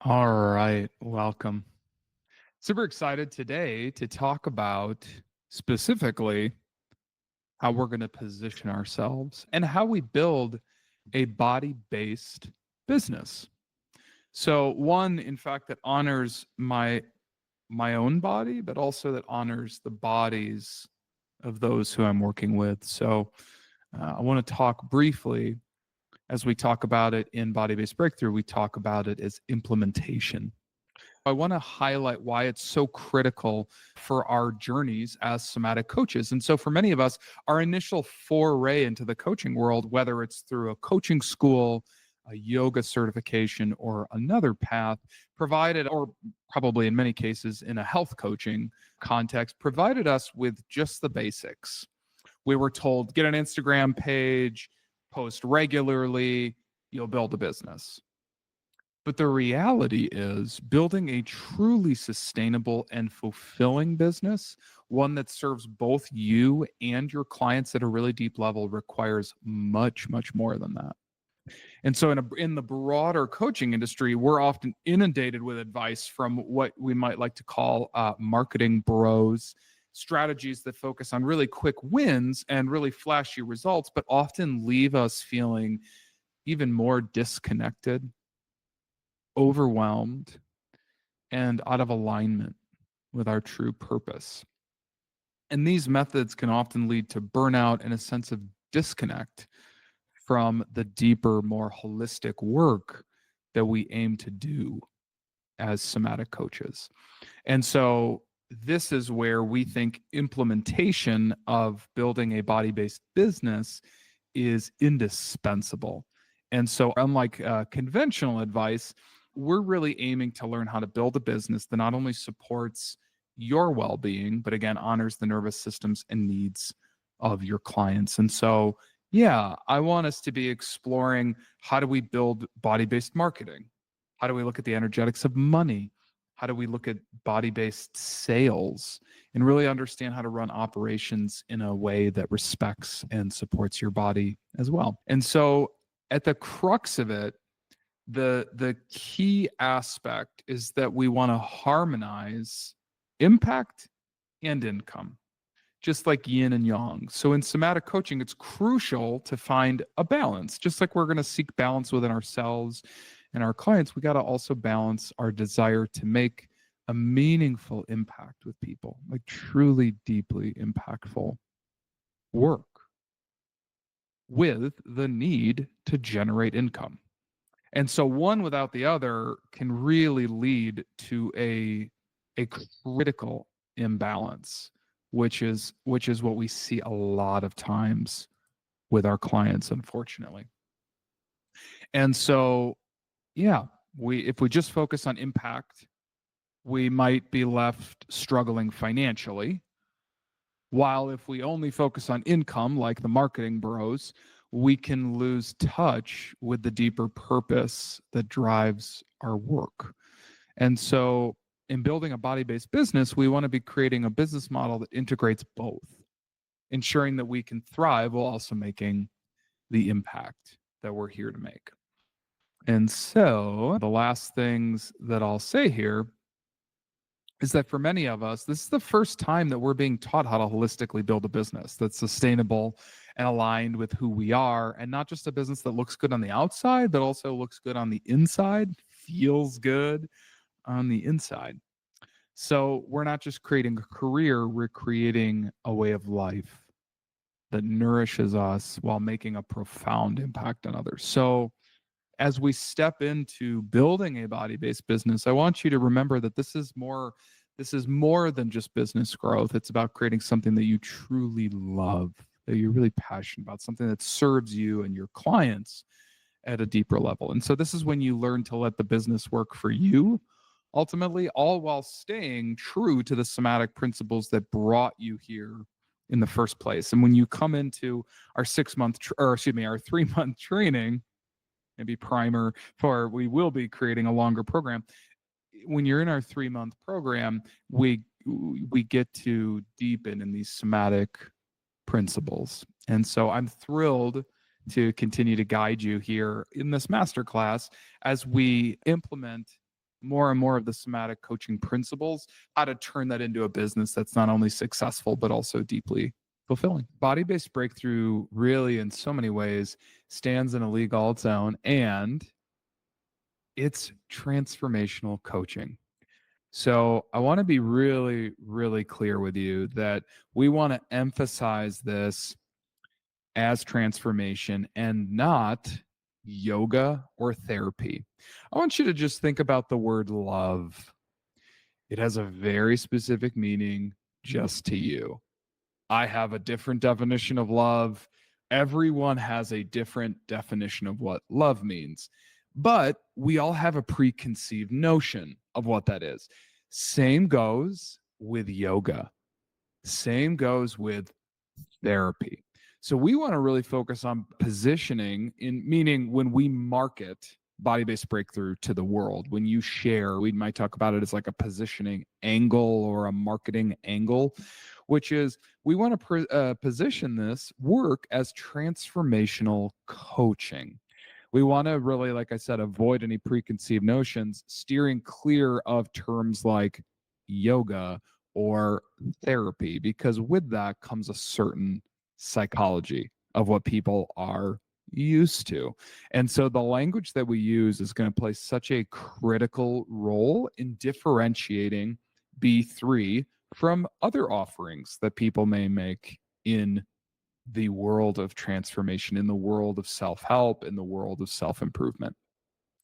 All right, welcome. Super excited today to talk about specifically how we're going to position ourselves and how we build a body based business. So, one, in fact, that honors my own body, but also that honors the bodies of those who I'm working with. So, I want to talk briefly as we talk about it in body based breakthrough, we talk about it as implementation. I want to highlight why it's so critical for our journeys as somatic coaches. And so, for many of us, our initial foray into the coaching world, whether it's through a coaching school, a yoga certification, or another path, provided, or probably in many cases in a health coaching context, provided us with just the basics. We were told get an Instagram page, post regularly, you'll build a business. But the reality is building a truly sustainable and fulfilling business, one that serves both you and your clients at a really deep level, requires much, much more than that. And so, in the broader coaching industry, we're often inundated with advice from what we might like to call marketing bros, strategies that focus on really quick wins and really flashy results, but often leave us feeling even more disconnected, overwhelmed, and out of alignment with our true purpose. And these methods can often lead to burnout and a sense of disconnect from the deeper, more holistic work that we aim to do as somatic coaches. And so, this is where we think implementation of building a body based business is indispensable. And so, unlike conventional advice, we're really aiming to learn how to build a business that not only supports your well being, but again, honors the nervous systems and needs of your clients. And so, yeah, I want us to be exploring how do we build body based marketing? How do we look at the energetics of money? How do we look at body based sales and really understand how to run operations in a way that respects and supports your body as well? And so, at the crux of it, the key aspect is that we want to harmonize impact and income, just like yin and yang. So in somatic coaching, it's crucial to find a balance. Just like we're going to seek balance within ourselves and our clients, we got to also balance our desire to make a meaningful impact with people, like truly deeply impactful work, with the need to generate income. And so one without the other can really lead to a critical imbalance, which is what we see a lot of times with our clients, unfortunately. And so, yeah, we if we just focus on impact, we might be left struggling financially. While if we only focus on income, like the marketing bros, we can lose touch with the deeper purpose that drives our work. And so, in building a body based business, we want to be creating a business model that integrates both, ensuring that we can thrive while also making the impact that we're here to make. And so, the last things that I'll say here is that for many of us, this is the first time that we're being taught how to holistically build a business that's sustainable and aligned with who we are, and not just a business that looks good on the outside, but also looks good on the inside, feels good on the inside. So we're not just creating a career, we're creating a way of life that nourishes us while making a profound impact on others. So as we step into building a body-based business, I want you to remember that this is more than just business growth. It's about creating something that you truly love, that you're really passionate about, something that serves you and your clients at a deeper level. And so this is when you learn to let the business work for you, ultimately, all while staying true to the somatic principles that brought you here in the first place. And when you come into our 6 month, or excuse me, our 3 month training, maybe primer for we will be creating a longer program. When you're in our 3 month program, we get to deepen in these somatic principles. And so I'm thrilled to continue to guide you here in this masterclass as we implement more and more of the somatic coaching principles, how to turn that into a business that's not only successful, but also deeply fulfilling. Body based breakthrough really, in so many ways, stands in a league all its own, and it's transformational coaching. So I want to be really, really clear with you that we want to emphasize this as transformation and not yoga or therapy. I want you to just think about the word love. It has a very specific meaning just to you. I have a different definition of love. Everyone has a different definition of what love means, but we all have a preconceived notion of what that is. Same goes with yoga. Same goes with therapy. So we want to really focus on positioning, in meaning when we market body-based breakthrough to the world, when you share, we might talk about it as like a positioning angle or a marketing angle, which is we want to position this work as transformational coaching. We want to really, like I said, avoid any preconceived notions, steering clear of terms like yoga or therapy, because with that comes a certain psychology of what people are used to. And so the language that we use is going to play such a critical role in differentiating B3 from other offerings that people may make in the world of transformation, in the world of self help, in the world of self improvement.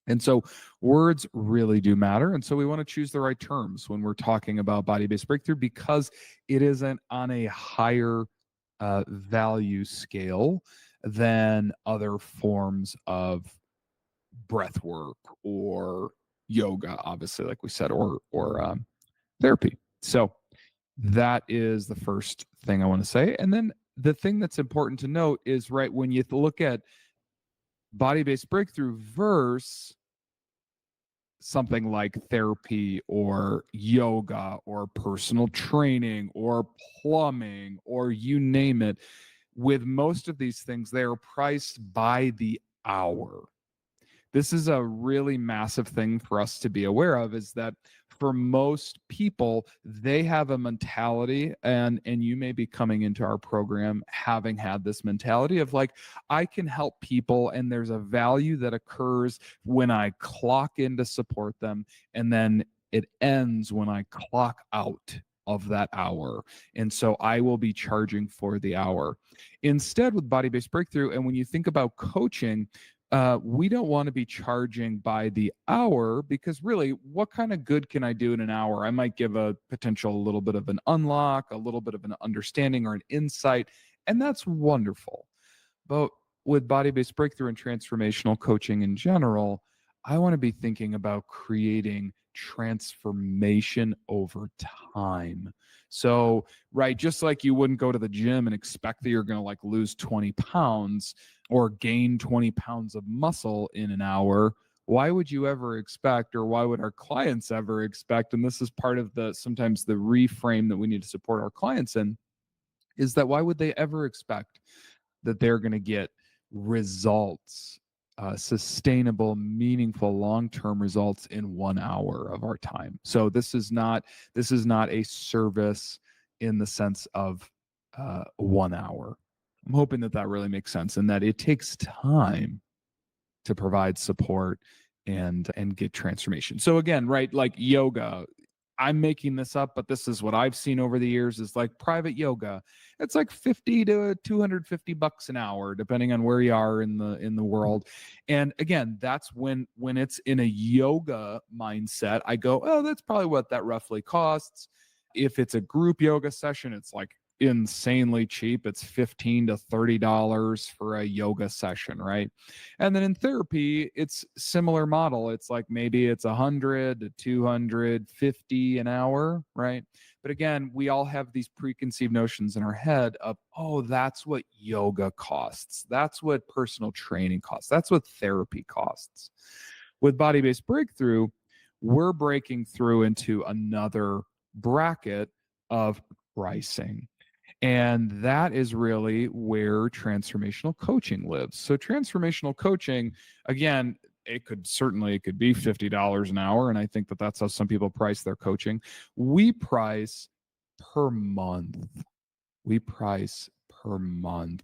And so words really do matter. And so we want to choose the right terms when we're talking about body based breakthrough, because it isn't on a higher value scale than other forms of breath work or yoga, obviously, like we said, or therapy. So that is the first thing I want to say. And then the thing that's important to note is, right, when you look at body based breakthrough versus something like therapy or yoga or personal training or plumbing or you name it, with most of these things, they are priced by the hour. This is a really massive thing for us to be aware of, is that for most people, they have a mentality, and you may be coming into our program having had this mentality of like, I can help people and there's a value that occurs when I clock in to support them, and then it ends when I clock out of that hour. And so I will be charging for the hour. Instead, with body based breakthrough, and when you think about coaching, we don't want to be charging by the hour, because really, what kind of good can I do in an hour? I might give a potential little bit of an unlock, a little bit of an understanding or an insight, and that's wonderful. But with body based breakthrough and transformational coaching in general, I want to be thinking about creating transformation over time. So, right, just like you wouldn't go to the gym and expect that you're going to like lose 20 pounds or gain 20 pounds of muscle in an hour, why would you ever expect, or why would our clients ever expect? And this is part of the sometimes the reframe that we need to support our clients in, is that why would they ever expect that they're going to get results, sustainable, meaningful, long-term results in 1 hour of our time? So this is not a service in the sense of 1 hour. I'm hoping that that really makes sense, and that it takes time to provide support and get transformation. So again, right, like yoga, I'm making this up, but this is what I've seen over the years, is like private yoga. It's like 50 to 250 bucks an hour, depending on where you are in the world. And again, that's when it's in a yoga mindset, I go, oh, that's probably what that roughly costs. If it's a group yoga session, it's like insanely cheap. It's $15 to $30 for a yoga session, right? And then in therapy, it's similar model. It's like maybe it's 100 to 250 an hour, right? But again, we all have these preconceived notions in our head of, oh, that's what yoga costs. That's what personal training costs. That's what therapy costs. With body-based breakthrough, we're breaking through into another bracket of pricing. And that is really where transformational coaching lives. So, transformational coaching, again, it could be $50 an hour. And I think that that's how some people price their coaching. We price per month. We price per month.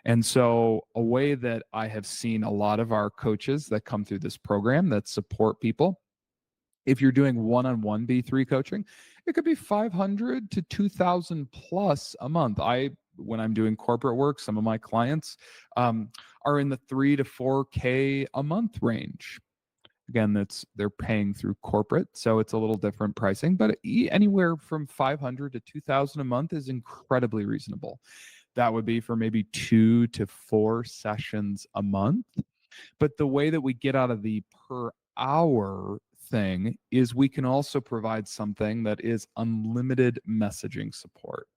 And so, a way that I have seen a lot of our coaches that come through this program that support people, if you're doing one-on-one B3 coaching, it could be 500 to 2,000 plus a month. When I'm doing corporate work, some of my clients are in the 3 to 4K a month range. Again, they're paying through corporate, so it's a little different pricing, but anywhere from 500 to 2,000 a month is incredibly reasonable. That would be for maybe 2 to 4 sessions a month. But the way that we get out of the per hour thing is we can also provide something that is unlimited messaging support.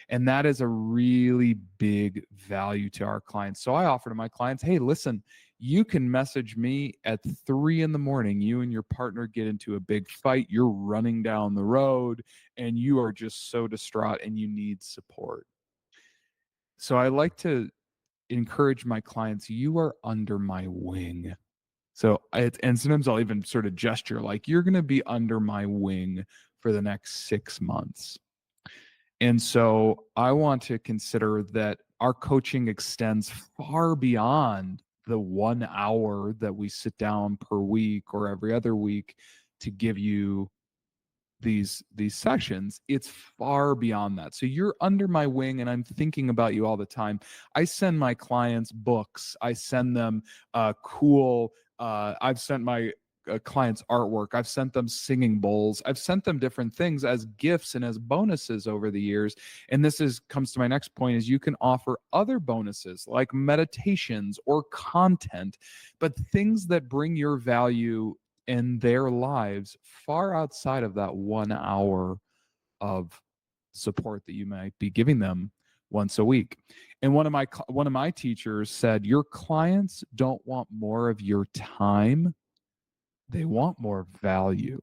And that is a really big value to our clients. So I offer to my clients, hey, listen, you can message me at 3 a.m. You and your partner get into a big fight. You're running down the road and you are just so distraught and you need support. So I like to encourage my clients, you are under my wing. So and sometimes I'll even sort of gesture like, you're going to be under my wing for the next 6 months. And so I want to consider that our coaching extends far beyond the 1 hour that we sit down per week or every other week to give you these sessions. It's far beyond that. So you're under my wing and I'm thinking about you all the time. I send my clients books. I send them cool I've sent my clients artwork. I've sent them singing bowls. I've sent them different things as gifts and as bonuses over the years. And this comes to my next point, is you can offer other bonuses like meditations or content, but things that bring your value in their lives far outside of that 1 hour of support that you might be giving them once a week. And one of my teachers said, your clients don't want more of your time, they want more value.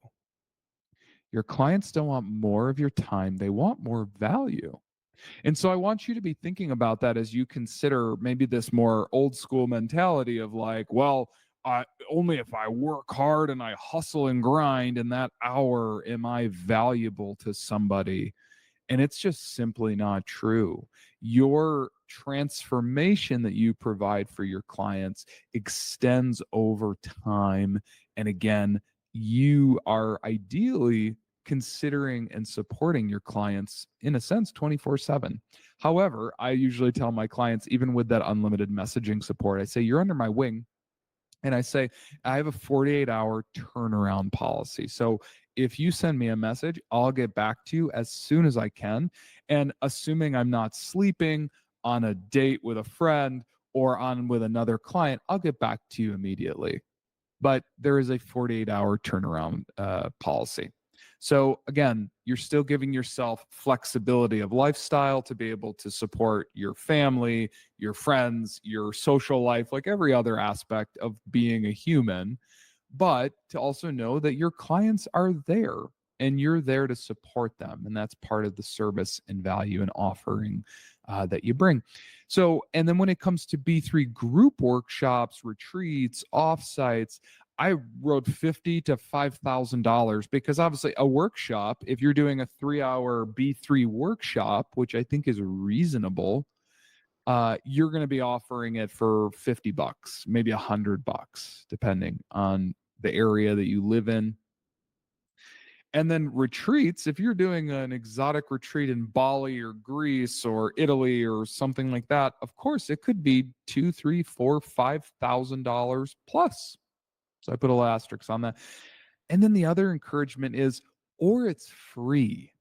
Your clients don't want more of your time, they want more value. And so I want you to be thinking about that as you consider maybe this more old school mentality of like, well, only if I work hard and I hustle and grind in that hour am I valuable to somebody. And it's just simply not true. Your transformation that you provide for your clients extends over time. And again, you are ideally considering and supporting your clients in a sense 24/7. However, I usually tell my clients, even with that unlimited messaging support, I say, you're under my wing. And I say, I have a 48-hour turnaround policy. So if you send me a message, I'll get back to you as soon as I can. And assuming I'm not sleeping, on a date with a friend, or on with another client, I'll get back to you immediately. But there is a 48-hour turnaround policy. So again, you're still giving yourself flexibility of lifestyle to be able to support your family, your friends, your social life, like every other aspect of being a human, but to also know that your clients are there and you're there to support them. And that's part of the service and value and offering that you bring. So, and then when it comes to B3 group workshops, retreats, offsites, I wrote $50 to $5,000 because obviously a workshop, if you're doing a 3-hour B3 workshop, which I think is reasonable, you're going to be offering it for $50, maybe $100, depending on the area that you live in. And then retreats, if you're doing an exotic retreat in Bali or Greece or Italy or something like that, of course it could be $2, $3, $4, $5,000 plus. So I put a little asterisk on that. And then the other encouragement is, or it's free.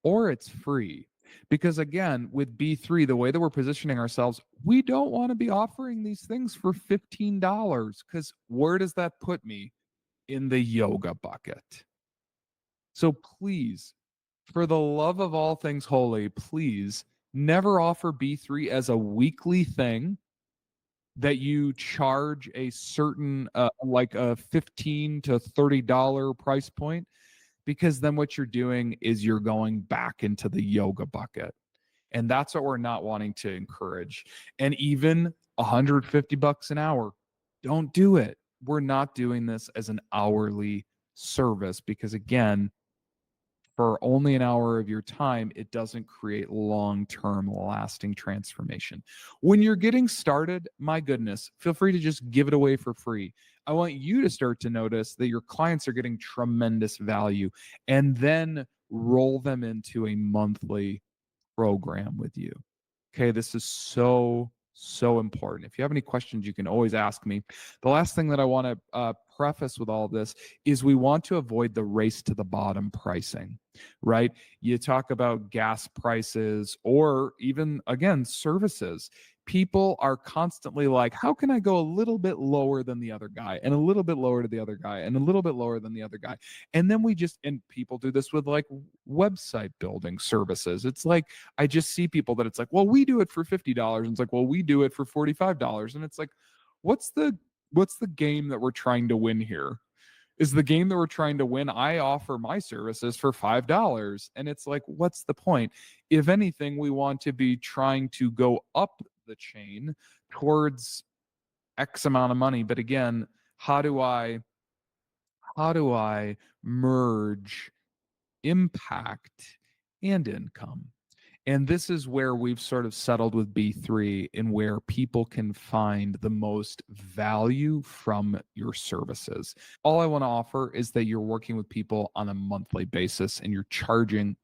Or it's free. Because again, with B3, the way that we're positioning ourselves, we don't want to be offering these things for $15 because where does that put me? In the yoga bucket. So please, for the love of all things holy, please never offer B3 as a weekly thing that you charge a certain like a $15 to $30 price point, because then what you're doing is you're going back into the yoga bucket. And that's what we're not wanting to encourage. And even $150 an hour, don't do it. we're not doing this as an hourly service because, again, for only an hour of your time, it doesn't create long-term lasting transformation. When you're getting started, my goodness, feel free to just give it away for free. I want you to start to notice that your clients are getting tremendous value and then roll them into a monthly program with you. Okay, this is so, so important. If you have any questions, you can always ask me. The last thing that I want to preface with all of this is we want to avoid the race to the bottom pricing, right? You talk about gas prices or even, again, services. People are constantly like, how can I go a little bit lower than the other guy and a little bit lower to the other guy and a little bit lower than the other guy? And then and people do this with like website building services. It's like, I just see people that it's like, well, we do it for $50. And it's like, well, we do it for $45. And it's like, what's the game that we're trying to win here? Is the game that we're trying to win, I offer my services for $5. And it's like, what's the point? If anything, we want to be trying to go up the chain towards X amount of money. But again, how do I merge impact and income? And this is where we've sort of settled with B3 and where people can find the most value from your services. All I want to offer is that you're working with people on a monthly basis and you're charging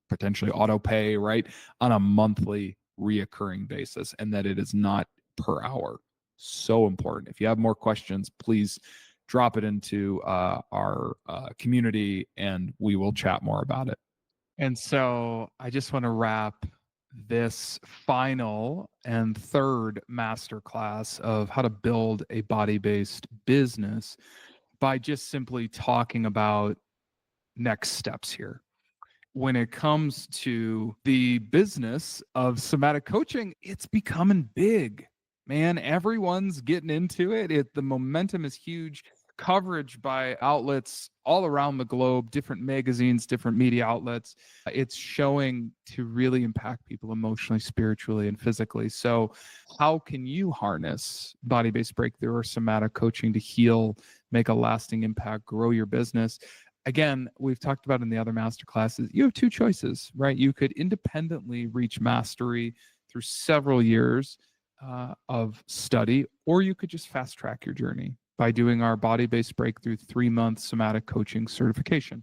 potentially auto pay, right, on a monthly reoccurring basis, and that it is not per hour. So important. If you have more questions, please drop it into our community and we will chat more about it. And so I just want to wrap this final and third masterclass of how to build a body-based business by just simply talking about next steps here. When it comes to the business of somatic coaching, it's becoming big, man. Everyone's getting into it. The momentum is huge. Coverage by outlets all around the globe, different magazines, different media outlets. It's showing to really impact people emotionally, spiritually, and physically. So, how can you harness body based breakthrough or somatic coaching to heal, make a lasting impact, grow your business? Again, we've talked about in the other master classes, you have two choices, right? You could independently reach mastery through several years of study, or you could just fast track your journey by doing our body-based breakthrough 3-month somatic coaching certification.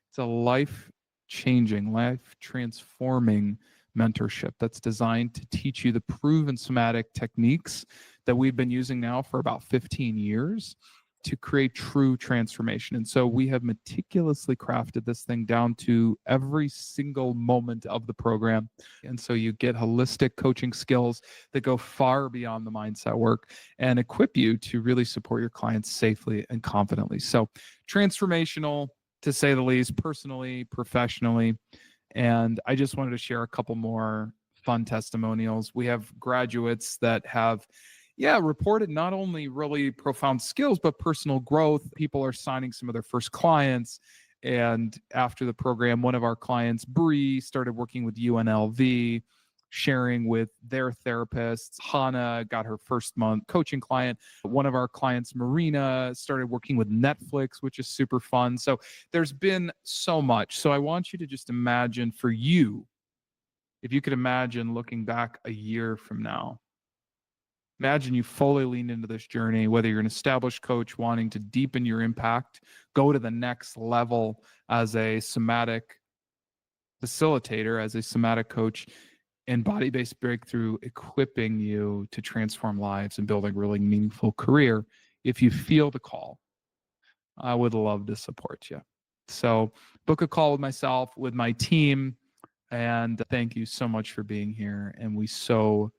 It's a life-changing, life-transforming mentorship that's designed to teach you the proven somatic techniques that we've been using now for about 15 years to create true transformation. And so we have meticulously crafted this thing down to every single moment of the program. And so you get holistic coaching skills that go far beyond the mindset work and equip you to really support your clients safely and confidently. So transformational, to say the least, personally, professionally. And I just wanted to share a couple more fun testimonials. We have graduates that have reported not only really profound skills, but personal growth. People are signing some of their first clients. And after the program, one of our clients, Bree, started working with UNLV, sharing with their therapists. Hannah got her first month coaching client. One of our clients, Marina, started working with Netflix, which is super fun. So there's been so much. So I want you to just imagine for you, if you could imagine looking back a year from now, imagine you fully lean into this journey, whether you're an established coach wanting to deepen your impact, go to the next level as a somatic facilitator, as a somatic coach, and body-based breakthrough, equipping you to transform lives and build a really meaningful career. If you feel the call, I would love to support you. So book a call with myself, with my team, and thank you so much for being here. And we so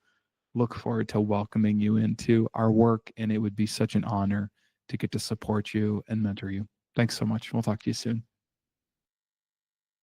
look forward to welcoming you into our work, and it would be such an honor to get to support you and mentor you. Thanks so much. We'll talk to you soon.